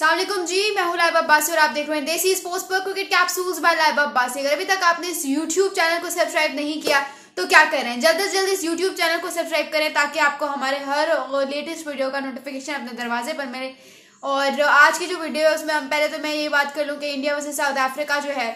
अस्सलाम वालेकुम जी, मैं हूं लाइबा अब्बासी और आप देख रहे हैं देसी स्पोर्ट्स पर cricket capsules by Laiba Abbasi. अगर अभी तक आपने इस यूट्यूब चैनल को सब्सक्राइब नहीं किया तो क्या करें, जल्द से जल्द इस यूट्यूब चैनल को सब्सक्राइब करें ताकि आपको हमारे हर लेटेस्ट वीडियो का नोटिफिकेशन अपने दरवाजे पर मिले। और आज की जो वीडियो है उसमें हम पहले तो मैं ये बात कर लूँ कि इंडिया वर्सेस साउथ अफ्रीका जो है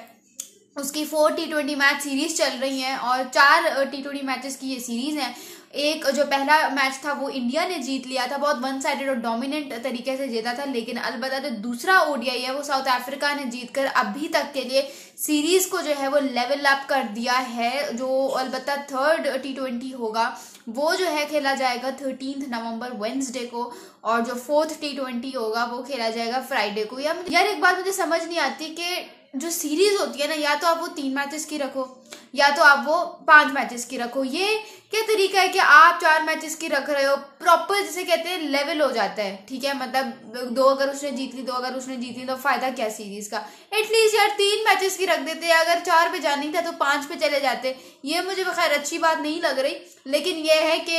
उसकी 4 T20 मैच सीरीज चल रही हैं और 4 T20 मैचेस की ये सीरीज हैं। एक जो पहला मैच था वो इंडिया ने जीत लिया था, बहुत वन साइडेड और डोमिनेंट तरीके से जीता था, लेकिन अलबत्ता जो दूसरा ओडीआई है वो साउथ अफ्रीका ने जीतकर अभी तक के लिए सीरीज को जो है वो लेवल अप कर दिया है। जो अलबत्ता थर्ड T20 होगा वो जो है खेला जाएगा 13 नवंबर वेंसडे को, और जो फोर्थ T20 होगा वो खेला जाएगा फ्राइडे को। यार एक बात मुझे समझ नहीं आती कि जो सीरीज होती है ना, या तो आप वो 3 मैचेस की रखो या तो आप वो 5 मैचेस की रखो। ये क्या तरीका है कि आप 4 मैचेस की रख रहे हो? प्रॉपर जिसे कहते हैं लेवल हो जाता है, ठीक है। मतलब 2 अगर उसने जीत ली 2 अगर उसने जीत ली तो फायदा क्या सीरीज का? एटलीस्ट यार 3 मैचेस की रख देते, अगर 4 पे जानी था तो 5 पे चले जाते। ये मुझे खैर अच्छी बात नहीं लग रही, लेकिन ये है कि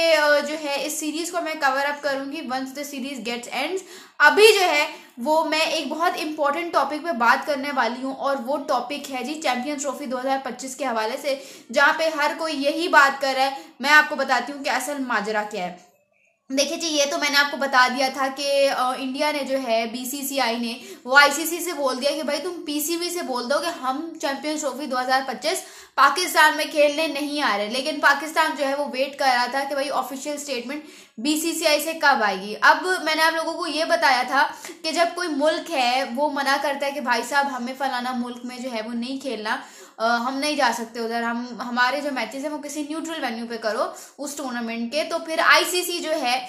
जो है इस सीरीज को मैं कवर अप करूंगी once the series gets ends. अभी जो है वो मैं एक बहुत इंपॉर्टेंट टॉपिक पे बात करने वाली हूँ और वो टॉपिक है जी चैंपियंस ट्रॉफी 2025 के हवाले से, जहाँ पे हर कोई यही बात कर रहा है। मैं आपको बताती हूँ कि असल माजरा क्या है। देखिए जी, ये तो मैंने आपको बता दिया था कि इंडिया ने जो है बीसीसीआई ने वो आईसीसी से बोल दिया कि भाई तुम पीसीबी से बोल दो कि हम चैंपियंस ट्रॉफी 2025 पाकिस्तान में खेलने नहीं आ रहे। लेकिन पाकिस्तान जो है वो वेट कर रहा था कि भाई ऑफिशियल स्टेटमेंट बीसीसीआई से कब आएगी। अब मैंने आप लोगों को ये बताया था कि जब कोई मुल्क है वो मना करता है कि भाई साहब हमें फलाना मुल्क में जो है वो नहीं खेलना, हम नहीं जा सकते उधर, हमारे जो मैचेस हैं वो किसी न्यूट्रल वेन्यू पे करो उस टूर्नामेंट के, तो फिर आईसीसी जो है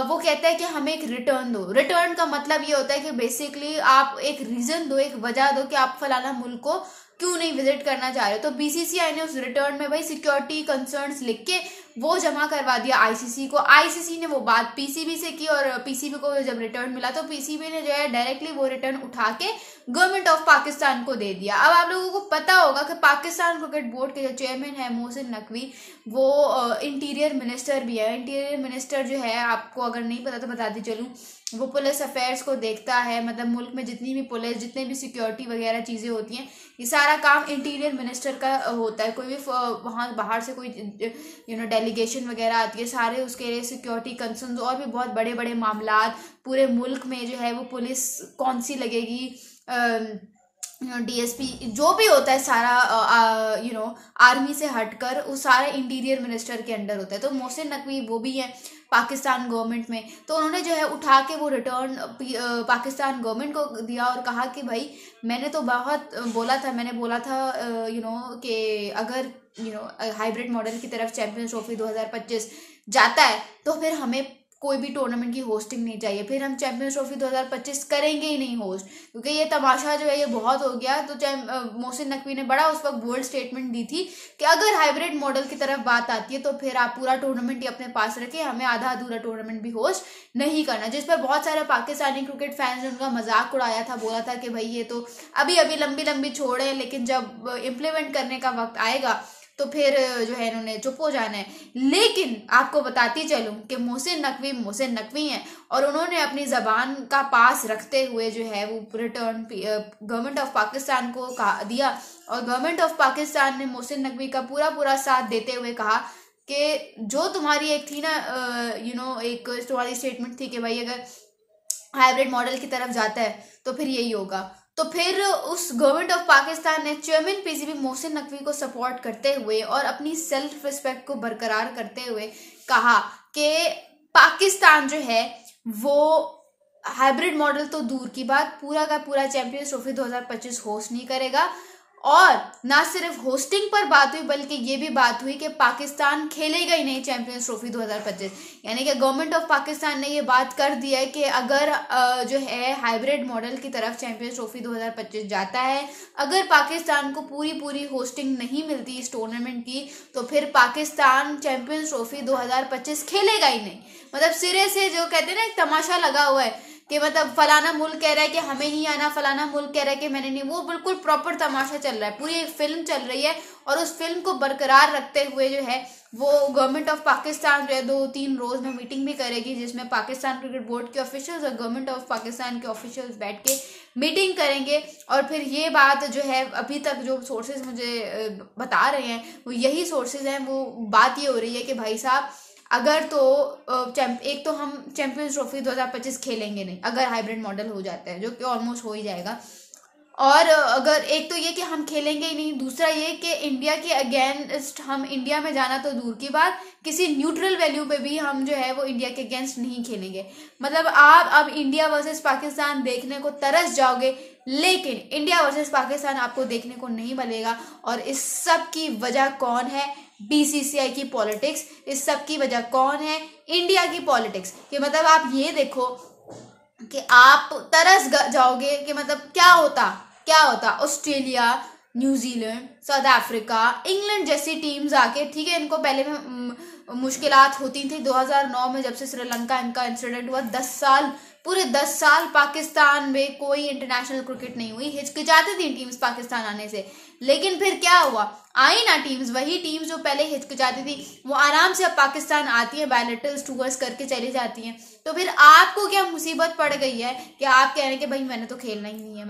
वो कहता है कि हमें एक रिटर्न दो। रिटर्न का मतलब ये होता है कि बेसिकली आप एक रीजन दो, एक वजह दो कि आप फलाना मुल्क को क्यों नहीं विजिट करना चाह रहे हो। तो बीसीसीआई ने उस रिटर्न में भाई सिक्योरिटी कंसर्न्स लिख के वो जमा करवा दिया आईसीसी को। आईसीसी ने वो बात पीसीबी से की और पीसीबी को जब रिटर्न मिला तो पीसीबी ने जो है डायरेक्टली वो रिटर्न उठा के गवर्नमेंट ऑफ पाकिस्तान को दे दिया। अब आप लोगों को पता होगा कि पाकिस्तान क्रिकेट बोर्ड के जो चेयरमैन है मोहसिन नकवी, वो इंटीरियर मिनिस्टर भी है। इंटीरियर मिनिस्टर जो है, आपको अगर नहीं पता तो बताती चलूँ, वो पुलिस अफेयर्स को देखता है। मतलब मुल्क में जितनी भी पुलिस, जितने भी सिक्योरिटी वगैरह चीज़ें होती हैं, ये सारा काम इंटीरियर मिनिस्टर का होता है। कोई भी वहाँ बाहर से कोई डेलीगेशन वगैरह आती है, सारे उसके लिए सिक्योरिटी कंसर्न और भी बहुत बड़े बड़े मामलात पूरे मुल्क में जो है वो पुलिस कौन सी लगेगी, डीएसपी जो भी होता है सारा आर्मी से हटकर वो सारा इंटीरियर मिनिस्टर के अंडर होता है। तो मोहसिन नकवी वो भी है पाकिस्तान गवर्नमेंट में, तो उन्होंने जो है उठा के वो रिटर्न पाकिस्तान गवर्नमेंट को दिया और कहा कि भाई मैंने तो बहुत बोला था, मैंने बोला था कि अगर हाइब्रिड मॉडल की तरफ चैंपियंस ट्रॉफी 2025 जाता है तो फिर हमें कोई भी टूर्नामेंट की होस्टिंग नहीं चाहिए, फिर हम चैंपियंस ट्रॉफी 2025 करेंगे ही नहीं होस्ट, क्योंकि ये तमाशा जो है ये बहुत हो गया। तो मोहसिन नकवी ने बड़ा उस वक्त बोल्ड स्टेटमेंट दी थी कि अगर हाइब्रिड मॉडल की तरफ बात आती है तो फिर आप पूरा टूर्नामेंट ही अपने पास रखें, हमें आधा अधूरा टूर्नामेंट भी होस्ट नहीं करना। जिस पर बहुत सारे पाकिस्तानी क्रिकेट फैंस ने उनका मजाक उड़ाया था, बोला था कि भाई ये तो अभी अभी लंबी लंबी छोड़े, लेकिन जब इम्प्लीमेंट करने का वक्त आएगा तो फिर जो है इन्होंने चुप हो जाना है। लेकिन आपको बताती चलूं कि मोहसिन नकवी हैं और उन्होंने अपनी जबान का पास रखते हुए जो है वो रिटर्न गवर्नमेंट ऑफ पाकिस्तान को दिया, और गवर्नमेंट ऑफ पाकिस्तान ने मोहसिन नकवी का पूरा साथ देते हुए कहा कि जो तुम्हारी एक थी ना एक तुम्हारी स्टेटमेंट थी कि भाई अगर हाइब्रिड मॉडल की तरफ जाता है तो फिर यही होगा। तो फिर उस गवर्नमेंट ऑफ पाकिस्तान ने चेयरमैन पीसीबी मोहसिन नकवी को सपोर्ट करते हुए और अपनी सेल्फ रिस्पेक्ट को बरकरार करते हुए कहा कि पाकिस्तान जो है वो हाइब्रिड मॉडल तो दूर की बात, पूरा का पूरा चैंपियंस ट्रॉफी 2025 होस्ट नहीं करेगा। और ना सिर्फ होस्टिंग पर बात हुई बल्कि ये भी बात हुई कि पाकिस्तान खेलेगा ही नहीं चैंपियंस ट्रॉफी 2025। यानी कि गवर्नमेंट ऑफ पाकिस्तान ने ये बात कर दिया है कि अगर जो है हाइब्रिड मॉडल की तरफ चैंपियंस ट्रॉफी 2025 जाता है, अगर पाकिस्तान को पूरी होस्टिंग नहीं मिलती इस टूर्नामेंट की, तो फिर पाकिस्तान चैंपियंस ट्रॉफी 2025 खेलेगा ही नहीं। मतलब सिरे से जो कहते हैं ना एक तमाशा लगा हुआ है कि मतलब फलाना मुल्क कह रहा है कि हमें नहीं आना, फलाना मुल्क कह रहा है कि मैंने नहीं। वो बिल्कुल प्रॉपर तमाशा चल रहा है, पूरी एक फिल्म चल रही है। और उस फिल्म को बरकरार रखते हुए जो है वो गवर्नमेंट ऑफ पाकिस्तान जो है 2-3 रोज में मीटिंग भी करेगी, जिसमें पाकिस्तान क्रिकेट बोर्ड के ऑफिशियल्स और गवर्नमेंट ऑफ पाकिस्तान के ऑफिशियल्स बैठ के मीटिंग करेंगे। और फिर ये बात जो है अभी तक जो सोर्सेज मुझे बता रहे हैं वो यही सोर्सेज हैं, वो बात ये हो रही है कि भाई साहब अगर तो एक तो हम चैंपियंस ट्रॉफी 2025 खेलेंगे नहीं अगर हाइब्रिड मॉडल हो जाता है, जो कि ऑलमोस्ट हो ही जाएगा। और अगर एक तो ये कि हम खेलेंगे ही नहीं, दूसरा ये कि इंडिया के अगेंस्ट हम इंडिया में जाना तो दूर की बात, किसी न्यूट्रल वैल्यू पे भी हम जो है वो इंडिया के अगेंस्ट नहीं खेलेंगे। मतलब आप अब इंडिया वर्सेस पाकिस्तान देखने को तरस जाओगे, लेकिन इंडिया वर्सेस पाकिस्तान आपको देखने को नहीं मिलेगा। और इस सब की वजह कौन है? बीसीसीआई की पॉलिटिक्स। इस सब की वजह कौन है? इंडिया की पॉलिटिक्स। कि मतलब आप ये देखो कि आप तरस जाओगे कि मतलब क्या होता Australia, New Zealand, south Africa, England जैसी टीम्स आके, ठीक है इनको पहले में मुश्किलात होती थी 2009 में जब से श्रीलंका इनका इंसिडेंट हुआ। 10 साल, पूरे 10 साल पाकिस्तान में कोई इंटरनेशनल क्रिकेट नहीं हुई, हिचकिचाती थी टीम्स पाकिस्तान आने से। लेकिन फिर क्या हुआ? आई ना टीम्स, वही टीम्स जो पहले हिचकिचाती थी वो आराम से अब पाकिस्तान आती है, बायलैटरल टूर्स करके चली जाती हैं। तो फिर आपको क्या मुसीबत पड़ गई है कि आप कह रहे हैं कि भाई मैंने तो खेलना ही नहीं है,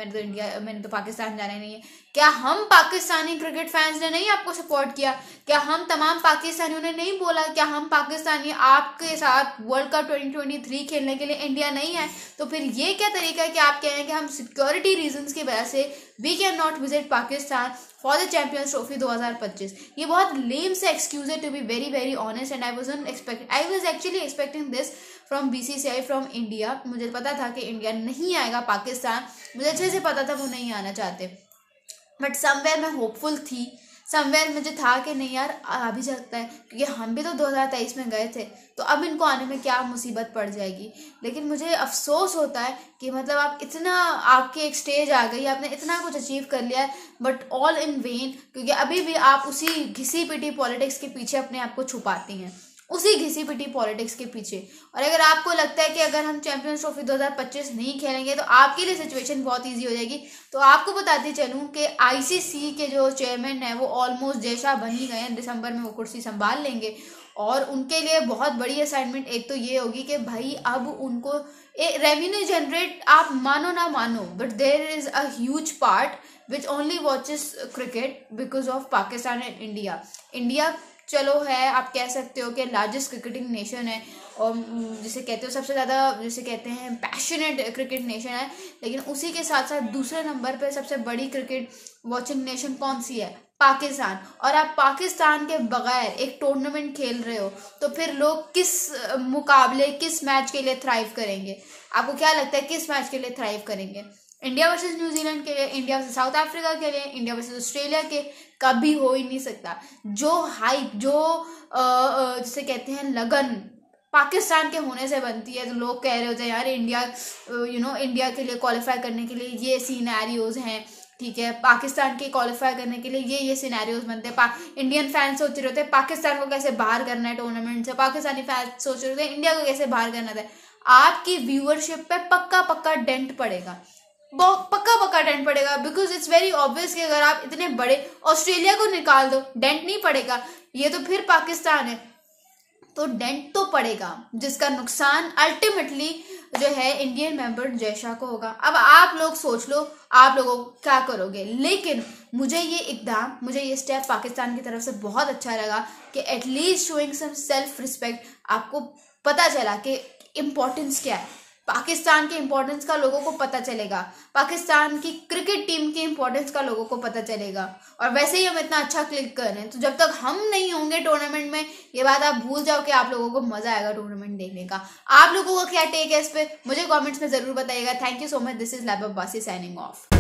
मैंने तो पाकिस्तान जाना ही नहीं है। क्या हम पाकिस्तानी क्रिकेट फैंस ने नहीं आपको सपोर्ट किया? क्या हम तमाम पाकिस्तानियों ने नहीं बोला? क्या हम पाकिस्तानी आपके साथ वर्ल्ड कप 2023 खेलने के लिए इंडिया नहीं है? तो फिर ये क्या तरीका है कि आप कह रहे हैं कि हम सिक्योरिटी रीजंस की वजह से we can not visit Pakistan for the Champions Trophy 2025? ये बहुत लेम से एक्सक्यूज है, to be very very honest. And I was actually expecting this from BCCI, from India. मुझे पता था कि इंडिया नहीं आएगा पाकिस्तान, मुझे अच्छे से पता था वो नहीं आना चाहते, बट समवेयर मैं होपफुल थी, समवेयर मुझे था कि नहीं यार आ भी सकता है, क्योंकि हम भी तो 2023 में गए थे, तो अब इनको आने में क्या मुसीबत पड़ जाएगी। लेकिन मुझे अफसोस होता है कि मतलब आप इतना, आपकी एक स्टेज आ गई, आपने इतना कुछ अचीव कर लिया है, बट ऑल इन वेन, क्योंकि अभी भी आप उसी घिसी पिटी पॉलिटिक्स के पीछे अपने आप को छुपाती हैं, उसी घिसी पिटी पॉलिटिक्स के पीछे। और अगर आपको लगता है कि अगर हम चैंपियंस ट्रॉफी 2025 नहीं खेलेंगे तो आपके लिए सिचुएशन बहुत इजी हो जाएगी, तो आपको बताती चलूं कि आईसीसी के जो चेयरमैन है वो ऑलमोस्ट जैसा बन ही गए हैं, दिसंबर में वो कुर्सी संभाल लेंगे। और उनके लिए बहुत बड़ी असाइनमेंट एक तो ये होगी कि भाई अब उनको रेवेन्यू जनरेट, आप मानो ना मानो, but there is a huge part which only watches cricket because of Pakistan and India. India चलो है, आप कह सकते हो कि लार्जेस्ट क्रिकेटिंग नेशन है, और जिसे कहते हो सबसे ज़्यादा, जिसे कहते हैं पैशनेट क्रिकेट नेशन है, लेकिन उसी के साथ साथ दूसरे नंबर पे सबसे बड़ी क्रिकेट वॉचिंग नेशन कौन सी है? पाकिस्तान। और आप पाकिस्तान के बगैर एक टूर्नामेंट खेल रहे हो, तो फिर लोग किस मुकाबले, किस मैच के लिए थ्राइव करेंगे? आपको क्या लगता है किस मैच के लिए थ्राइव करेंगे? इंडिया वर्सेस न्यूजीलैंड के लिए, इंडिया वर्सेस साउथ अफ्रीका के लिए, इंडिया वर्सेस ऑस्ट्रेलिया के? कभी हो ही नहीं सकता। जो हाइप, जो जिसे कहते हैं लगन पाकिस्तान के होने से बनती है, तो लोग कह रहे होते हैं यार इंडिया, इंडिया के लिए क्वालिफाई करने के लिए ये सिनेरियोज हैं, ठीक है, पाकिस्तान के क्वालिफाई करने के लिए ये सिनेरियोज बनते हैं। इंडियन फैंस सोच रहे होते हैं पाकिस्तान को कैसे बाहर करना है टूर्नामेंट से, पाकिस्तानी फैंस सोच रहे होते हैं इंडिया को कैसे बाहर करना है। आपकी व्यूअरशिप पे पक्का डेंट पड़ेगा, पक्का डेंट पड़ेगा, बिकॉज इट्स वेरी ऑब्वियस कि अगर आप इतने बड़े ऑस्ट्रेलिया को निकाल दो, डेंट नहीं पड़ेगा। ये तो फिर पाकिस्तान है, तो डेंट तो पड़ेगा, जिसका नुकसान अल्टीमेटली जो है इंडियन मेंबर जैशा को होगा। अब आप लोग सोच लो आप लोगों क्या करोगे। लेकिन मुझे ये स्टेप पाकिस्तान की तरफ से बहुत अच्छा लगा कि at least showing some self respect. आपको पता चला कि इम्पोर्टेंस क्या है, पाकिस्तान के इम्पोर्टेंस का लोगों को पता चलेगा, पाकिस्तान की क्रिकेट टीम की इम्पोर्टेंस का लोगों को पता चलेगा। और वैसे ही हम इतना अच्छा क्लिक कर रहे हैं, तो जब तक हम नहीं होंगे टूर्नामेंट में, ये बात आप भूल जाओ कि आप लोगों को मजा आएगा टूर्नामेंट देखने का। आप लोगों का क्या टेक है इस पे, मुझे कमेंट्स में जरूर बताइएगा। Thank you so much. This is lab Abbasi signing off.